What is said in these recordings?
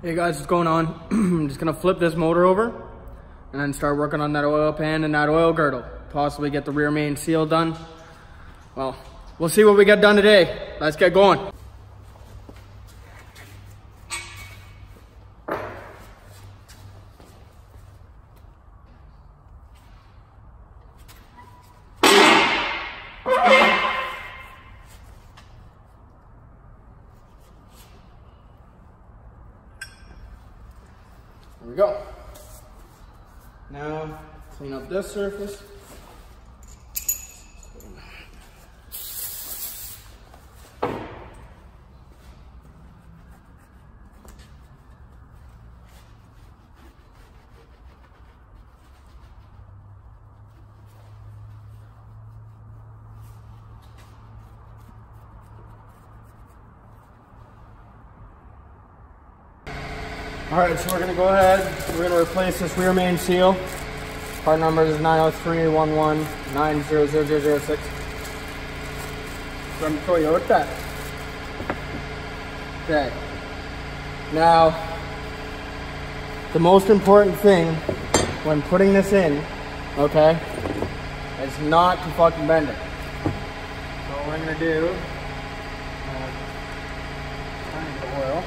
Hey guys, what's going on? I'm just gonna flip this motor over and then start working on that oil pan and that oil girdle. Possibly get the rear main seal done. Well, we'll see what we get done today. Let's get going. There we go. Now, clean up this surface. All right, so we're gonna go ahead, we're gonna replace this rear main seal. Part number is 90311900006 from Toyota. Okay, now, the most important thing when putting this in, okay, is not to fucking bend it. So what I'm gonna do, the oil.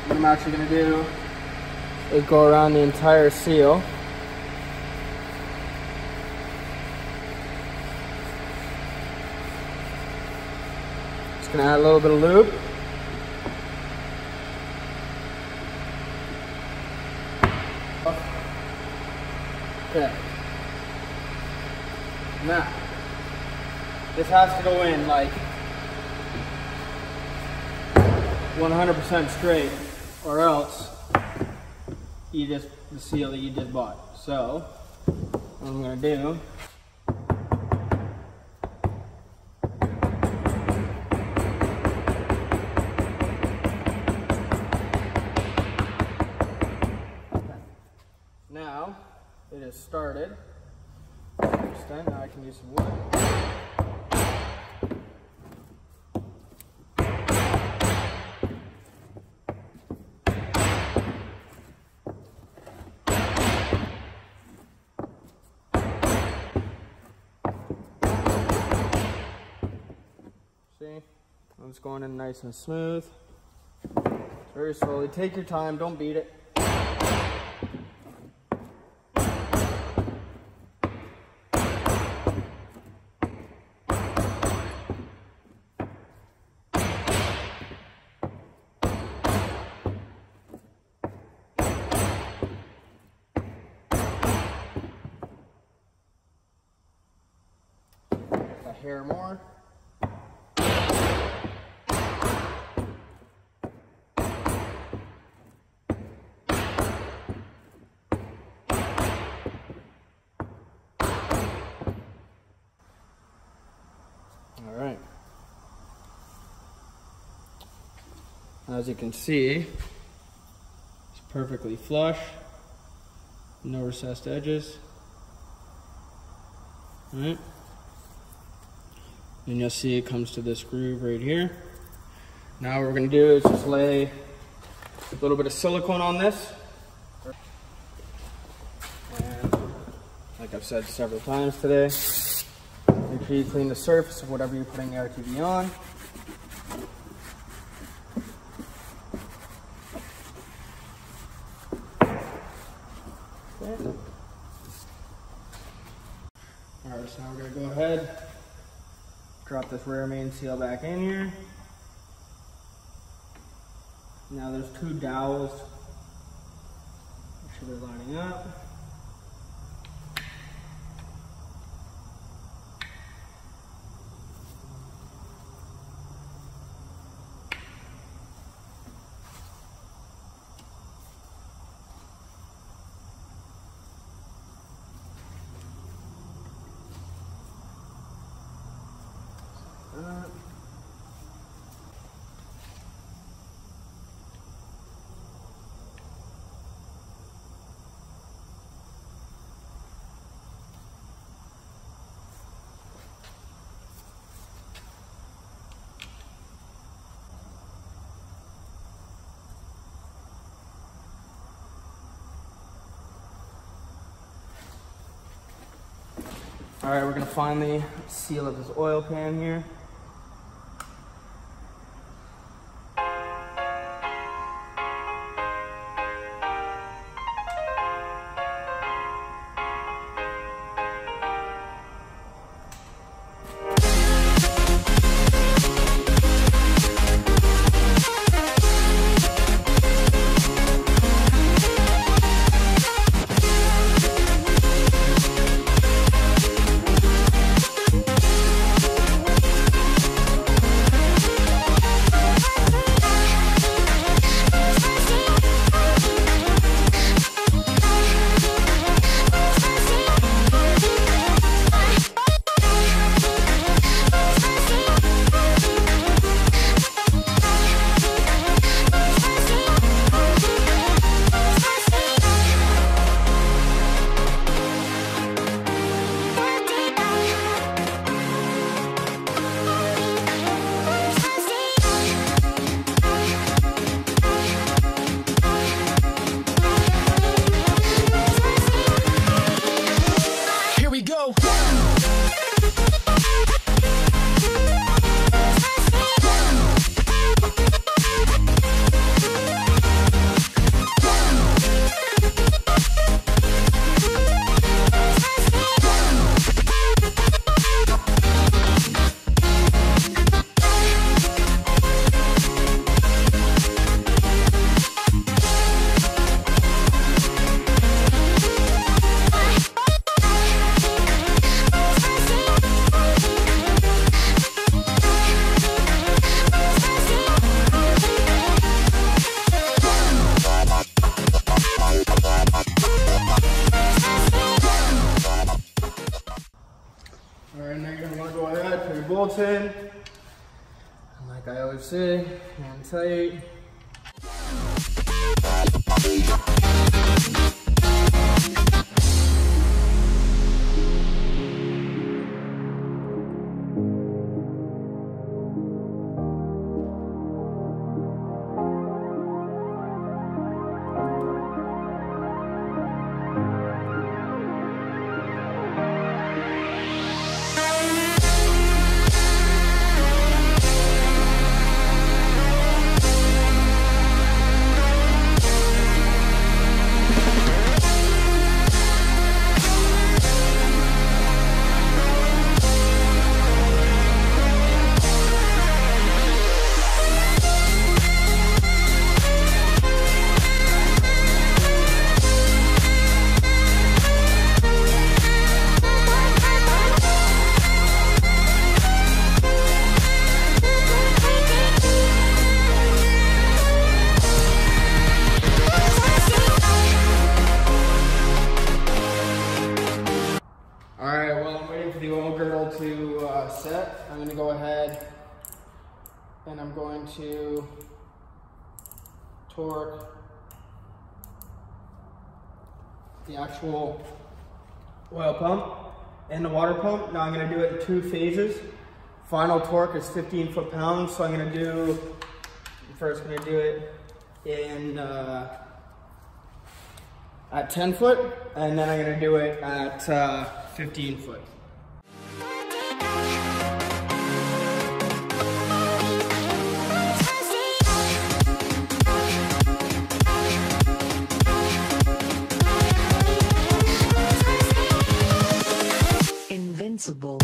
What I'm actually going to do is go around the entire seal. Just going to add a little bit of lube. Okay. Now, this has to go in like 100% straight, or else the seal that you just bought. So what I'm gonna do, now it has started. Now I can use some wood. It's going in nice and smooth. Very slowly. Take your time, don't beat it. A hair more. All right. As you can see, it's perfectly flush, no recessed edges. All right. And you'll see it comes to this groove right here. Now what we're going to do is just lay a little bit of silicone on this. And like I've said several times today, make sure you clean the surface of whatever you're putting the RTV on. Okay. Alright, so now we're going to go ahead, drop this rear main seal back in here. Now there's two dowels. Make sure they're lining up. All right, we're gonna finally seal up this oil pan here. Alright, now you're gonna wanna go ahead, put your bolts in. And like I always say, hand tight. Alright, well, I'm waiting for the oil girdle to set. I'm going to go ahead and I'm going to torque the actual oil pump and the water pump. Now I'm going to do it in 2 phases. Final torque is 15 foot-pounds, so I'm going to do, first I'm going to do it in at 10 foot, and then I'm going to do it at 15 foot. Invincible.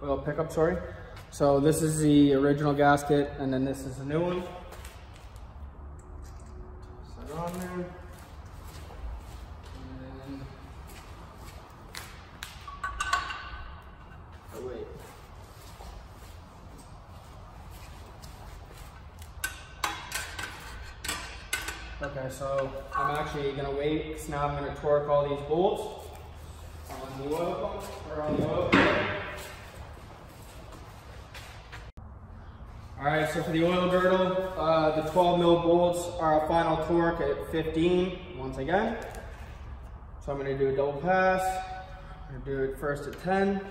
oil pickup, sorry. So this is the original gasket, and then this is the new one. Set it on there. And oh wait. Okay, so I'm actually gonna wait, because now I'm gonna torque all these bolts on the oil pump, or on the oil pan. Alright, so for the oil girdle, the 12 mil bolts are a final torque at 15, once again. So I'm gonna do a double pass. I'm gonna do it first at 10.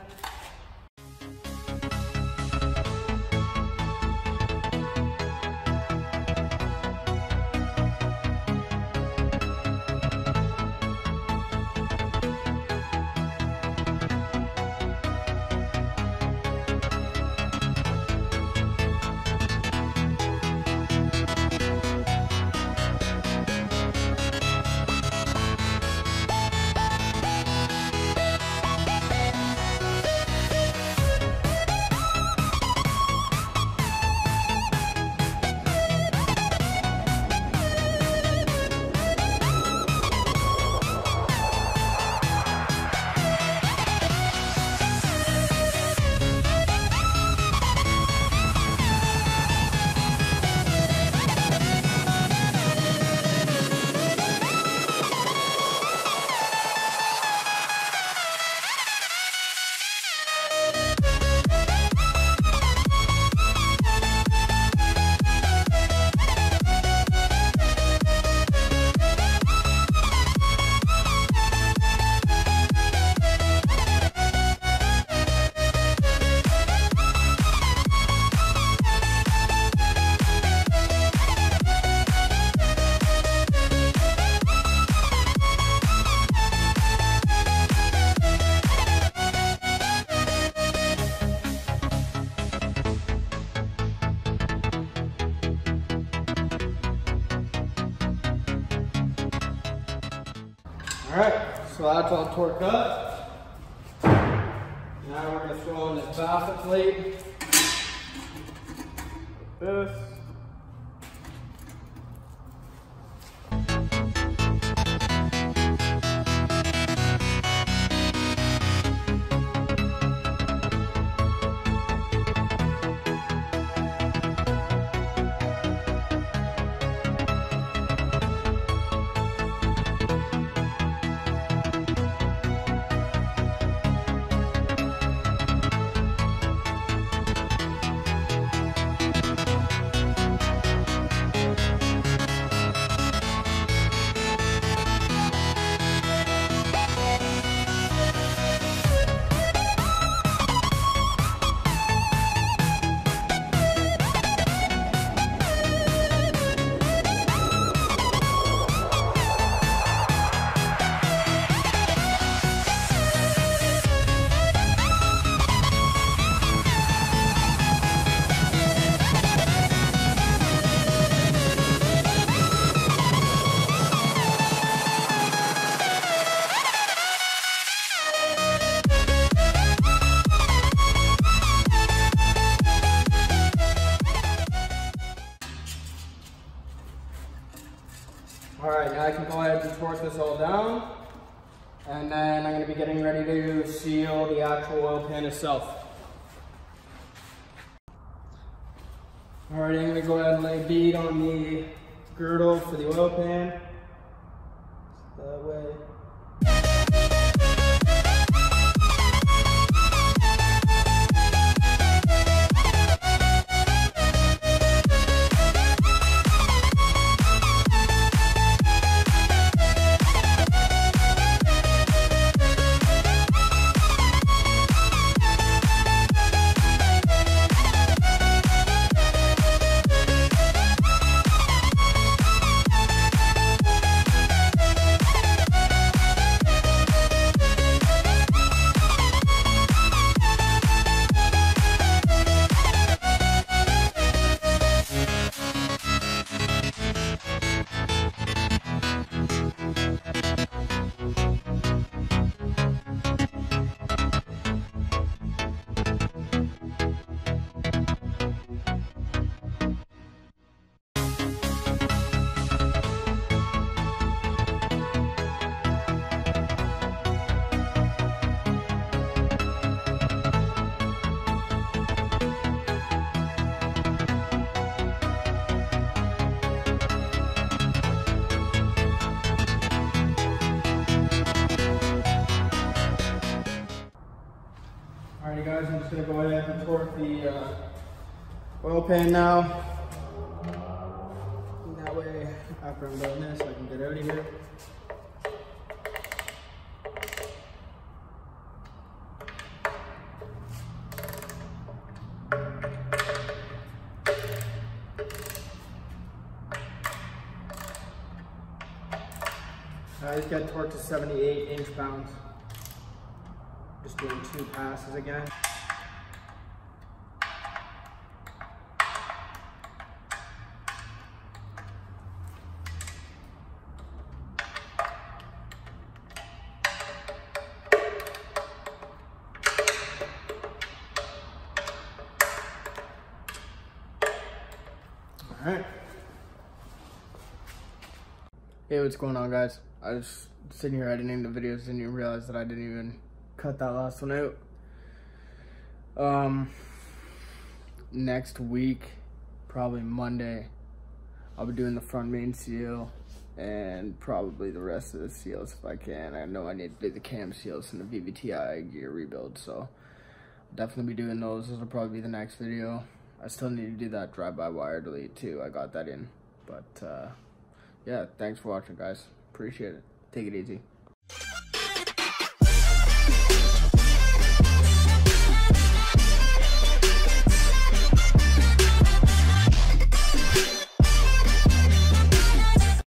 Alright, so that's all torqued up. Now we're going to throw in this baffle plate. Like this. Alright, now I can go ahead and torque this all down, and then I'm going to be getting ready to seal the actual oil pan itself. Alright, I'm going to go ahead and lay a bead on the girdle for the oil pan. That way. for the oil pan now. And that way, after I'm done this, I can get out of here. I just got torqued to 78 inch-pounds. Just doing 2 passes again. All right. Hey, what's going on, guys? I was sitting here editing the videos and you realize that I didn't even cut that last one out. Next week, probably Monday, I'll be doing the front main seal and probably the rest of the seals if I can. I know I need to do the cam seals and the VVTi gear rebuild, so I'll definitely be doing those. Those will probably be the next video. I still need to do that drive-by wire delete too. I got that in, but yeah, thanks for watching, guys. Appreciate it. Take it easy.